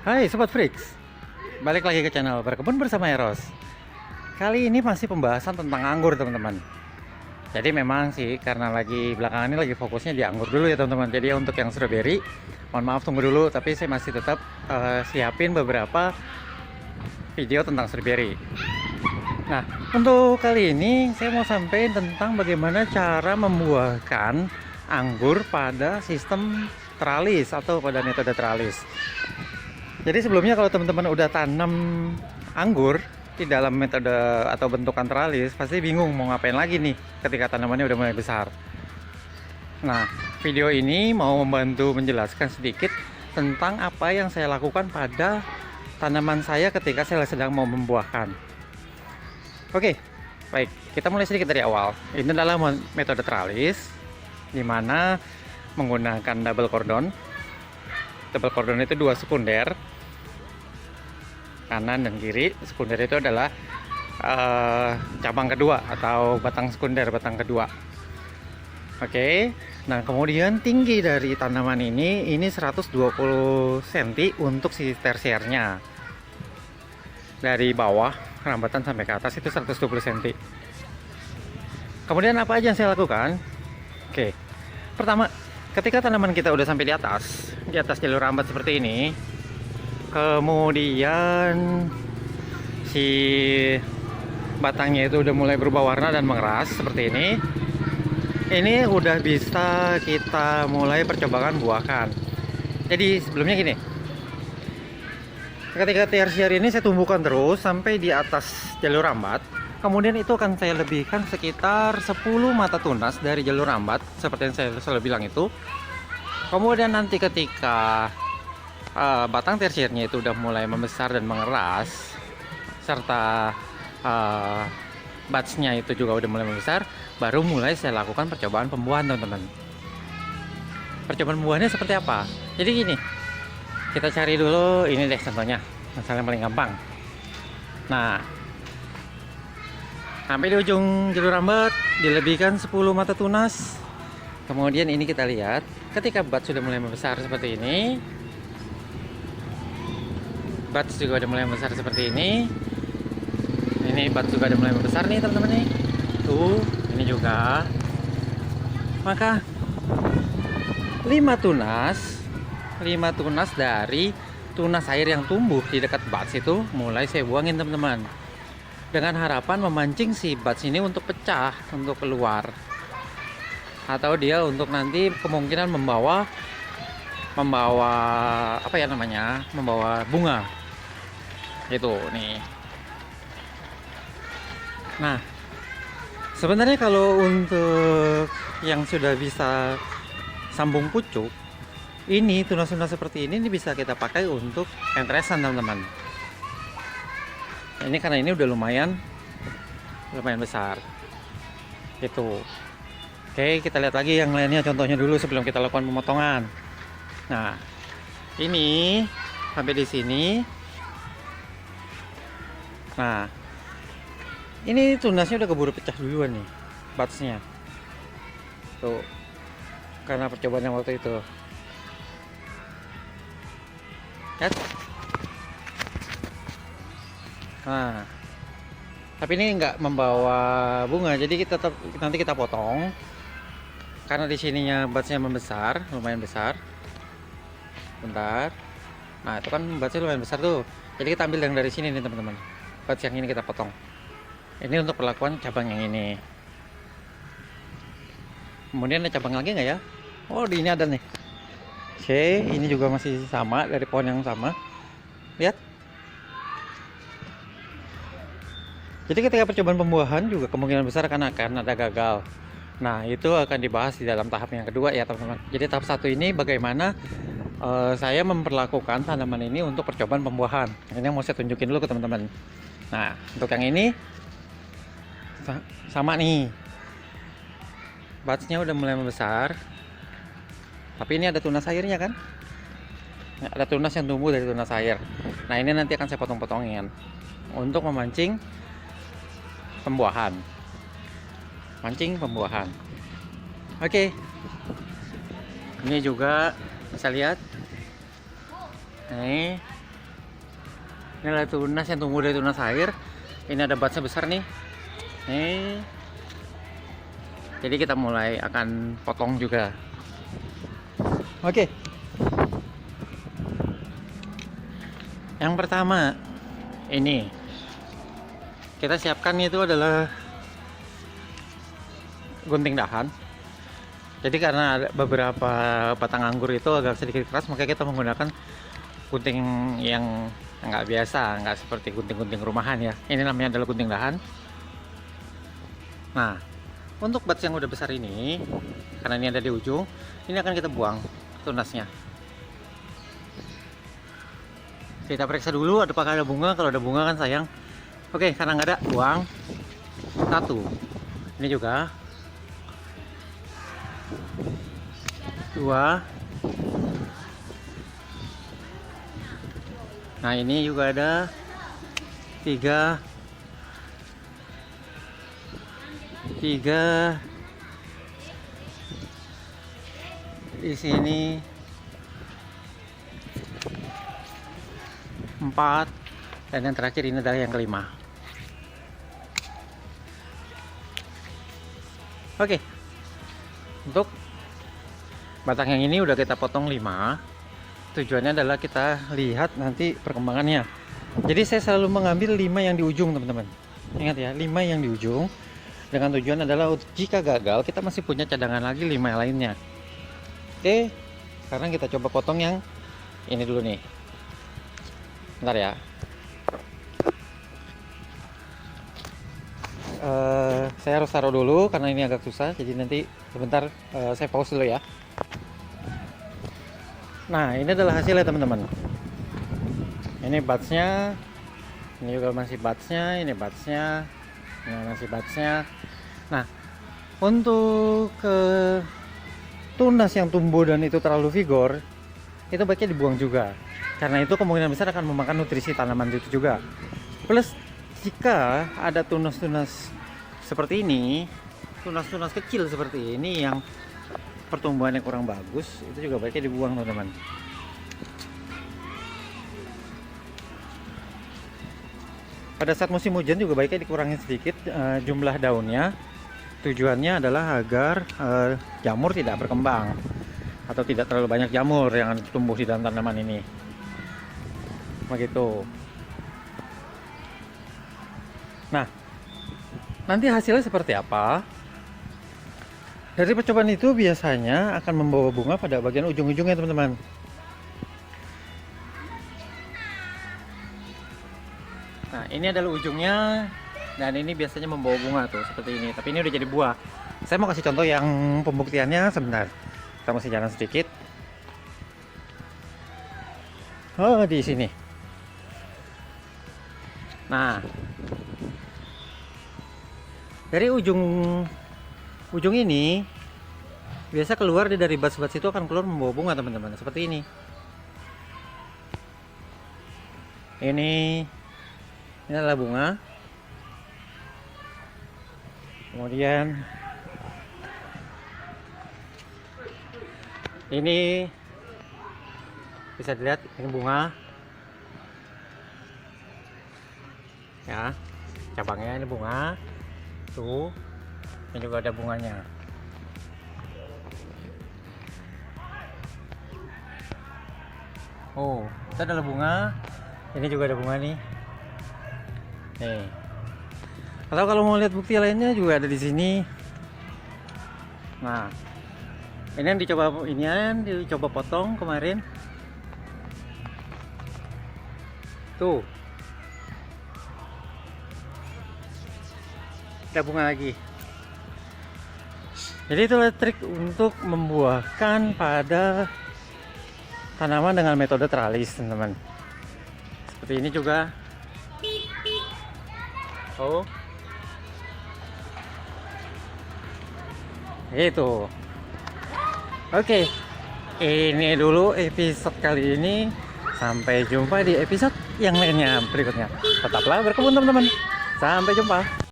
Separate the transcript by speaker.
Speaker 1: Hai Sobat Freaks, balik lagi ke channel Berkebun Bersama Eros. Kali ini masih pembahasan tentang anggur teman-teman. Jadi memang sih karena belakangan ini lagi fokusnya di anggur dulu ya teman-teman. Jadi untuk yang strawberry, mohon maaf tunggu dulu. Tapi saya masih tetap siapin beberapa video tentang strawberry. Nah untuk kali ini saya mau sampaikan tentang bagaimana cara membuahkan anggur pada sistem teralis atau pada metode teralis. Jadi sebelumnya kalau teman-teman udah tanam anggur di dalam metode atau bentukan teralis, pasti bingung mau ngapain lagi nih ketika tanamannya udah mulai besar. Nah, video ini mau membantu menjelaskan sedikit tentang apa yang saya lakukan pada tanaman saya ketika saya sedang mau membuahkan. Oke, baik, kita mulai sedikit dari awal. Ini adalah metode teralis, di mana menggunakan double cordon. Double cordon itu dua sekunder, kanan dan kiri. Sekunder itu adalah cabang kedua atau batang sekunder, batang kedua. Oke, nah kemudian tinggi dari tanaman ini 120 cm untuk si tersiernya. Dari bawah rambatan sampai ke atas itu 120 cm. Kemudian apa aja yang saya lakukan? Oke, pertama, ketika tanaman kita udah sampai di atas jalur rambat seperti ini, kemudian si batangnya itu udah mulai berubah warna dan mengeras seperti ini udah bisa kita mulai percobaan buahkan. Jadi sebelumnya gini, ketika tersier ini saya tumbuhkan terus sampai di atas jalur rambat. Kemudian itu akan saya lebihkan sekitar 10 mata tunas dari jalur rambat seperti yang saya selalu bilang itu. Kemudian nanti ketika batang tersiernya itu udah mulai membesar dan mengeras, serta budsnya itu juga udah mulai membesar, baru mulai saya lakukan percobaan pembuahan teman-teman. Percobaan pembuahannya seperti apa? Jadi gini, kita cari dulu ini deh contohnya, misalnya paling gampang. Nah, sampai di ujung jalur rambat dilebihkan 10 mata tunas. Kemudian ini kita lihat ketika buds sudah mulai membesar seperti ini, buds juga udah mulai membesar seperti ini buds juga udah mulai membesar nih teman-teman nih. Tuh, ini juga. Maka 5 tunas dari tunas air yang tumbuh di dekat buds itu mulai saya buangin teman-teman, dengan harapan memancing si buds ini untuk pecah, untuk keluar, atau dia untuk nanti kemungkinan membawa apa ya namanya, membawa bunga gitu nih. Nah, sebenarnya kalau untuk yang sudah bisa sambung pucuk, ini tunas-tunas seperti ini bisa kita pakai untuk entresan teman-teman. Ini karena ini udah lumayan besar gitu. Oke, kita lihat lagi yang lainnya, contohnya dulu sebelum kita lakukan pemotongan. Nah, ini sampai di sini. Nah, ini tunasnya udah keburu pecah duluan nih, budsnya tuh, karena percobaan yang waktu itu. Lihat. Nah, tapi ini nggak membawa bunga, jadi nanti kita potong karena di sininya budsnya membesar, lumayan besar. Bentar. Nah, itu kan budsnya lumayan besar tuh, jadi kita ambil yang dari sini nih teman-teman. Buds yang ini kita potong. Ini untuk perlakuan cabang yang ini. Kemudian ada cabang lagi nggak ya? Oh, di ini ada nih. Oke, ini juga masih sama dari pohon yang sama. Lihat. Jadi ketika percobaan pembuahan juga kemungkinan besar akan ada gagal. Nah, itu akan dibahas di dalam tahap yang kedua ya teman-teman. Jadi tahap satu ini bagaimana saya memperlakukan tanaman ini untuk percobaan pembuahan. Ini yang mau saya tunjukin dulu ke teman-teman. Nah, untuk yang ini sama nih, budsnya udah mulai membesar, tapi ini ada tunas airnya kan, ada tunas yang tumbuh dari tunas air. Nah, ini nanti akan saya potong-potongin untuk memancing pembuahan. Oke, ini juga bisa lihat nih, Ini adalah tunas yang tumbuh dari tunas air. Ini ada batsnya besar nih. Nih. Jadi kita mulai akan potong juga. Oke. Yang pertama ini kita siapkan itu adalah gunting dahan. Jadi karena ada beberapa batang anggur itu agak sedikit keras, makanya kita menggunakan gunting yang nggak biasa, nggak seperti gunting-gunting rumahan ya. Ini namanya adalah gunting dahan. Nah, untuk bats yang udah besar ini, karena ini ada di ujung, ini akan kita buang tunasnya. Kita periksa dulu apakah ada bunga. Kalau ada bunga kan sayang. Oke, karena nggak ada, buang. Satu. Ini juga. Dua. Nah, ini juga ada. Tiga. Di sini 4, dan yang terakhir ini adalah yang kelima. Oke, untuk batang yang ini udah kita potong 5. Tujuannya adalah kita lihat nanti perkembangannya. Jadi saya selalu mengambil 5 yang di ujung, teman-teman. Ingat ya, 5 yang di ujung, dengan tujuan adalah jika gagal kita masih punya cadangan lagi 5 lainnya. Oke, sekarang kita coba potong yang ini dulu nih. Bentar ya. Saya harus taruh dulu karena ini agak susah, jadi nanti sebentar saya pause dulu ya. Nah, ini adalah hasilnya teman-teman. Ini batsnya, ini juga masih batsnya, ini batsnya, ini masih batsnya. Nah, untuk tunas yang tumbuh dan itu terlalu vigor, itu baiknya dibuang juga. Karena itu kemungkinan besar akan memakan nutrisi tanaman itu juga. Plus jika ada tunas-tunas seperti ini, tunas-tunas kecil seperti ini yang pertumbuhannya kurang bagus, itu juga baiknya dibuang teman-teman. Pada saat musim hujan juga baiknya dikurangi sedikit jumlah daunnya. Tujuannya adalah agar jamur tidak berkembang atau tidak terlalu banyak jamur yang tumbuh di dalam tanaman ini. Begitu. Nah, nanti hasilnya seperti apa? Dari percobaan itu biasanya akan membawa bunga pada bagian ujung-ujungnya teman-teman. Nah, ini adalah ujungnya, dan ini biasanya membawa bunga tuh seperti ini. Tapi ini udah jadi buah. Saya mau kasih contoh yang pembuktiannya sebentar. Kita mesti jalan sedikit. Oh, di sini. Nah, dari ujung ini biasa keluar dari bats-bats itu akan keluar membawa bunga teman-teman, seperti ini. Ini adalah bunga. Kemudian ini bisa dilihat, ini bunga ya, cabangnya ini bunga tuh, ini juga ada bunganya. Oh, itu adalah bunga, ini juga ada bunga nih. Atau kalau mau lihat bukti lainnya juga ada di sini. Nah, ini yang dicoba potong kemarin. Tuh. Ada bunga lagi. Jadi itulah trik untuk membuahkan pada tanaman dengan metode teralis, teman-teman. Seperti ini juga. Oh. Itu. Oke. Ini dulu episode kali ini. Sampai jumpa di episode yang lainnya berikutnya. Tetaplah berkebun, teman-teman. Sampai jumpa.